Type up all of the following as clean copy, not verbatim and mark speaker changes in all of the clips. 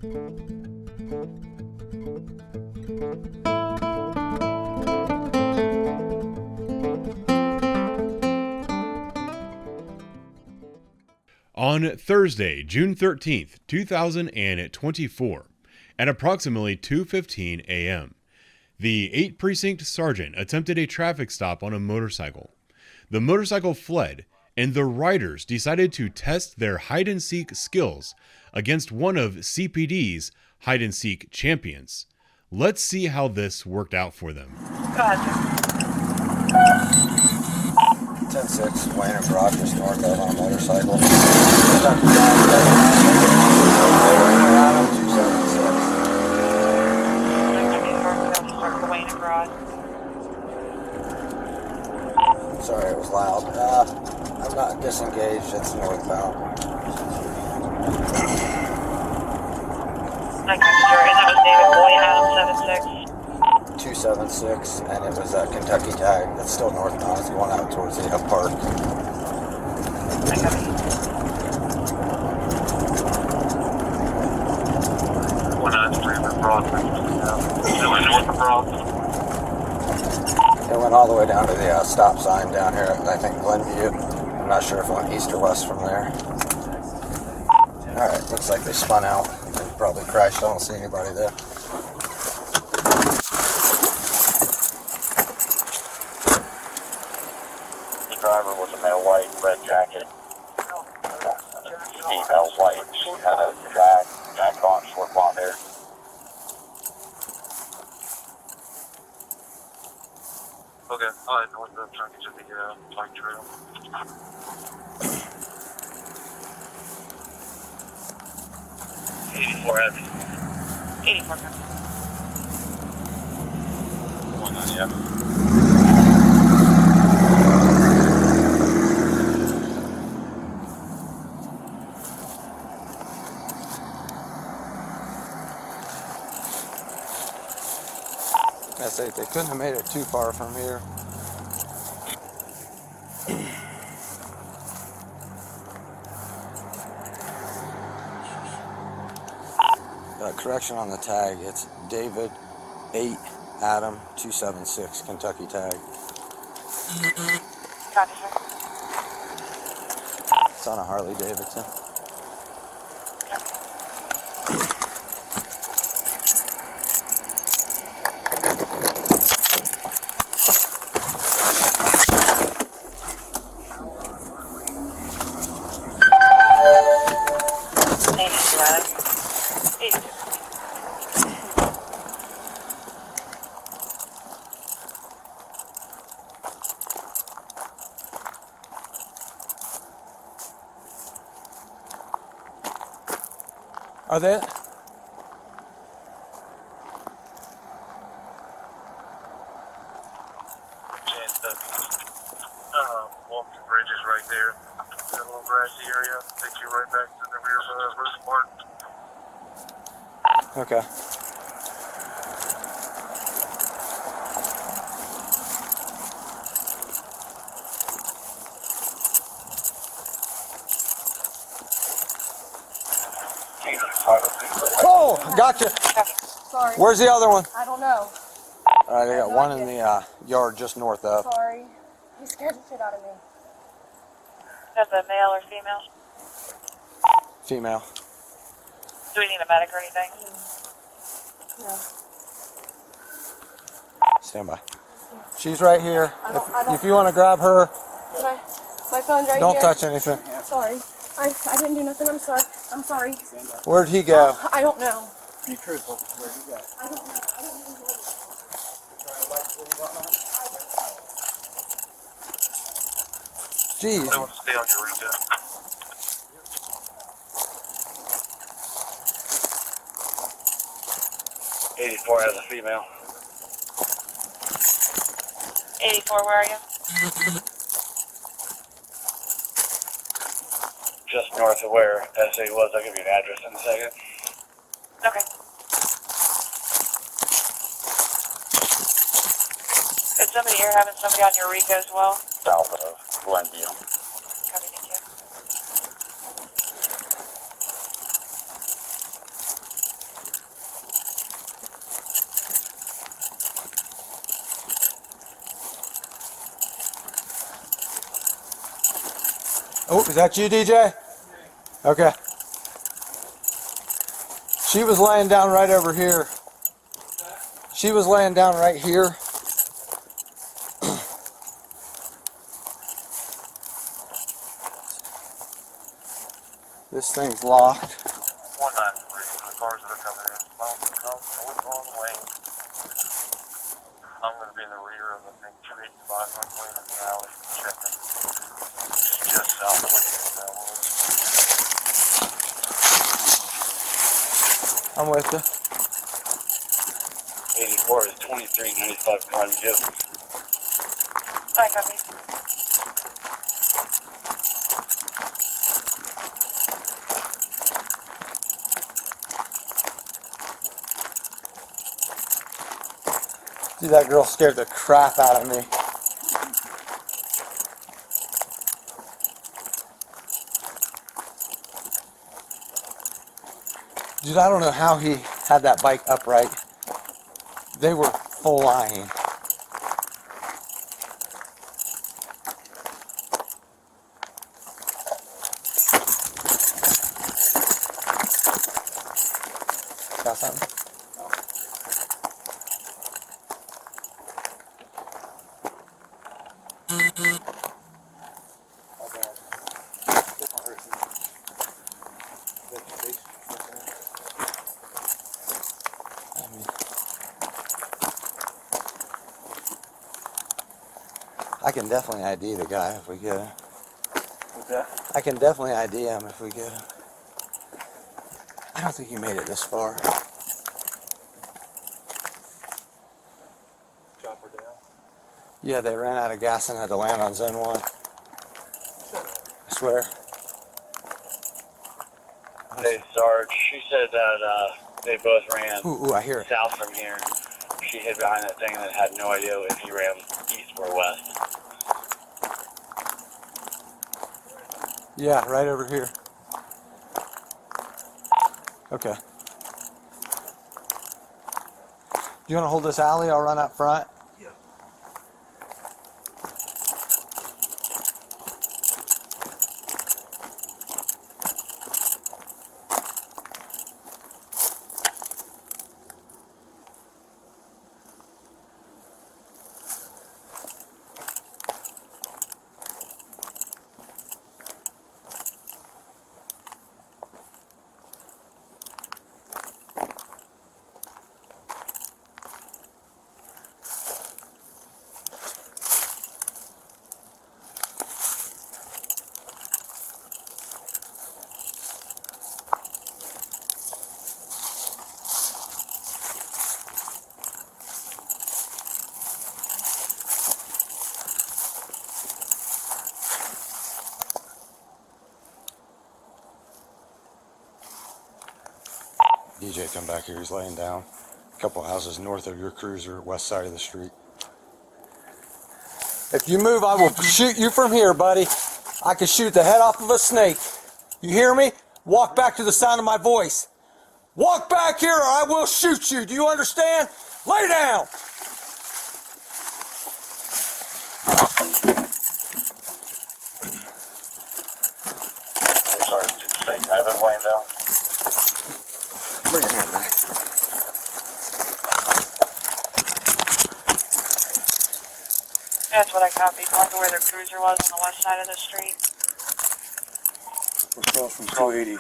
Speaker 1: On Thursday, June 13th, 2024, at approximately 2:15 a.m., the 8th Precinct Sergeant attempted a traffic stop on a motorcycle. The motorcycle fled, and the riders decided to test their hide-and-seek skills against one of CPD's hide-and-seek champions. Let's see how this worked out for them.
Speaker 2: Go ahead, sir.
Speaker 3: 10-6, Wayne and Brock just north of on a motorcycle. Sorry, it was loud. I'm not disengaged, it's northbound.
Speaker 2: And that was David Boyd, Adam
Speaker 3: 276, and it was a Kentucky tag. It's still northbound. It's going out towards the park.
Speaker 2: 193 Broad. North of Broad.
Speaker 3: It went all the way down to the stop sign down here at, I think, Glenview. I'm not sure if it went east or west from there. Alright, looks like they spun out and probably crashed. I don't see anybody there.
Speaker 4: The driver was a male white, red jacket. Female white, she had a jacket on, short blonde hair.
Speaker 5: Okay, I'll head north of trying to get to the bike trail.
Speaker 4: Heavy.
Speaker 2: 84.
Speaker 4: 190.
Speaker 3: I say they couldn't have made it too far from here. Correction on the tag, it's David 8 Adam 276 Kentucky tag.
Speaker 2: Copy, sir.
Speaker 3: It's on a Harley Davidson. Are they?
Speaker 5: Chance to walk the bridges right there. That little grassy area takes you right back to the rear of the reservoir.
Speaker 3: Okay. Oh, gotcha.
Speaker 6: Sorry.
Speaker 3: Where's the other one?
Speaker 6: I don't know.
Speaker 3: Alright, I got one in the yard just north of.
Speaker 6: Sorry. He scared the shit out of me.
Speaker 2: That's a male or female?
Speaker 3: Female.
Speaker 2: Do we need a medic or anything?
Speaker 6: No.
Speaker 3: Stand by. She's right here.
Speaker 6: I don't-
Speaker 3: If you want to grab her,
Speaker 6: My phone's right
Speaker 3: don't
Speaker 6: here.
Speaker 3: touch anything.
Speaker 6: Sorry. I didn't do nothing. I'm sorry. I'm sorry.
Speaker 3: Where'd he go?
Speaker 6: I don't know.
Speaker 3: Be truthful. Where'd he go?
Speaker 6: I don't know. I don't know where.
Speaker 3: Jeez.
Speaker 5: I want to stay on your retail.
Speaker 4: '84 has a female.
Speaker 2: 84, where are you?
Speaker 4: Just north of where SA was. I'll give you an address in a second.
Speaker 2: Okay. Is somebody here having somebody on your Rico as well?
Speaker 4: South of Glenview.
Speaker 2: Copy, thank you.
Speaker 3: Oh, is that you, DJ? Okay. She was laying down right over here. She was laying down right here. This thing's locked.
Speaker 5: 193, the cars that are coming in. North on the way. I'm going to be in the rear of, I think, 285 North Wayne in the alley, checking. Just south of
Speaker 3: I'm with you.
Speaker 4: 84 is 2395 Cotton Gift.
Speaker 2: I copy.
Speaker 3: Dude, that girl scared the crap out of me. Dude, I don't know how he had that bike upright. They were full lying. Got something? I can definitely ID the guy if we get him.
Speaker 4: What's that?
Speaker 3: I can definitely ID him if we get him. I don't think he made it this far.
Speaker 5: Chopper down.
Speaker 3: Yeah, they ran out of gas and had to land on zone 1. I swear.
Speaker 4: Hey, Sarge, she said that they both ran
Speaker 3: Ooh, I hear it.
Speaker 4: south from here. She hid behind that thing and had no idea if he ran east or west.
Speaker 3: Yeah, right over here. Okay. You want to hold this alley? I'll run up front. DJ, come back here. He's laying down. A couple houses north of your cruiser, west side of the street. If you move, I will shoot you from here, buddy. I can shoot the head off of a snake. You hear me? Walk back to the sound of my voice. Walk back here or I will shoot you. Do you understand? Lay down.
Speaker 5: Hey, Sarge, did you say Ivan laying down?
Speaker 3: Bring your hand back.
Speaker 2: That's what I copied. Going to where their cruiser was on the west side of the street.
Speaker 7: We're across from 280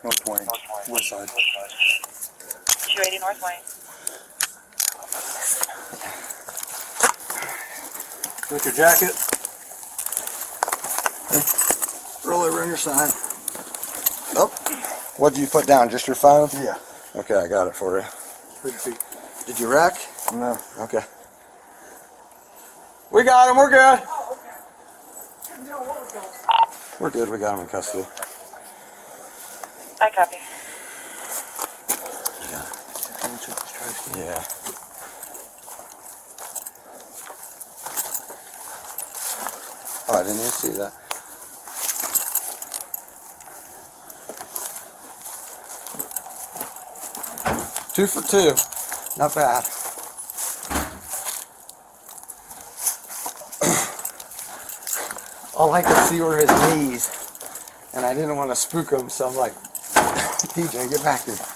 Speaker 7: North Wayne, west side.
Speaker 2: 280 North Wayne.
Speaker 7: Got your jacket?
Speaker 3: Roll over on your side. Oh, what did you put down? Just your phone?
Speaker 7: Yeah.
Speaker 3: Okay, I got it for you.
Speaker 7: 30 feet.
Speaker 3: Did you wreck?
Speaker 7: No.
Speaker 3: Okay. We got him. We're good. We're good. We got him in custody.
Speaker 2: I copy.
Speaker 3: Yeah. Oh, I didn't even see that. Two for two. Not bad. all I could see were his knees, and I didn't want to spook him, so I'm like, DJ, get back here.